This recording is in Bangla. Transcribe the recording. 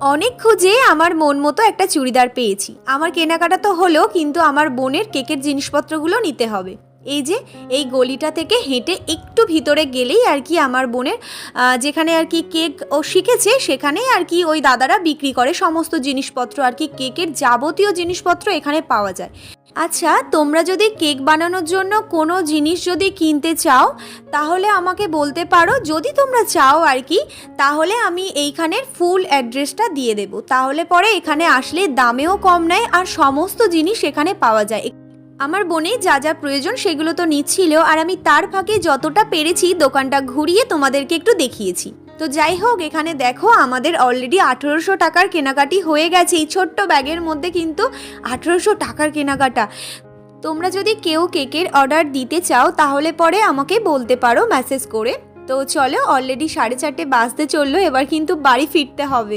অনেক খুঁজে আমার মন মতো একটা চুড়িদার পেয়েছি। আমার কেনাকাটা তো হলো, কিন্তু আমার বোনের কেকের জিনিসপত্রগুলো নিতে হবে। এই যে এই গলিটা থেকে হেঁটে একটু ভিতরে গেলেই আর কি আমার বোনের যেখানে আর কি কেক ও শিখেছে, সেখানেই আর কি ওই দাদারা বিক্রি করে সমস্ত জিনিসপত্র, আর কি কেকের যাবতীয় জিনিসপত্র এখানে পাওয়া যায়। আচ্ছা, তোমরা যদি কেক বানানোর জন্য কোনো জিনিস যদি কিনতে চাও তাহলে আমাকে বলতে পারো, যদি তোমরা চাও আর কি, তাহলে আমি এইখানের ফুল অ্যাড্রেসটা দিয়ে দেবো। তাহলে পরে এখানে আসলে দামেও কম নেয় আর সমস্ত জিনিস এখানে পাওয়া যায়। আমার বোনের যা যা প্রয়োজন সেগুলো তো নিচ্ছিল, আর আমি তার ফাঁকে যতটা পেরেছি দোকানটা ঘুরিয়ে তোমাদেরকে একটু দেখিয়েছি। তো যাই হোক, এখানে দেখো আমাদের অলরেডি 1800 টাকার কেনাকাটি হয়ে গেছে। এই ছোট্ট ব্যাগের মধ্যে কিন্তু 1800 টাকার কেনাকাটা। তোমরা যদি কেউ কেকের অর্ডার দিতে চাও তাহলে পরে আমাকে বলতে পারো মেসেজ করে। তো চলো, অলরেডি 4:30 বাজতে চললো, এবার কিন্তু বাড়ি ফিরতে হবে।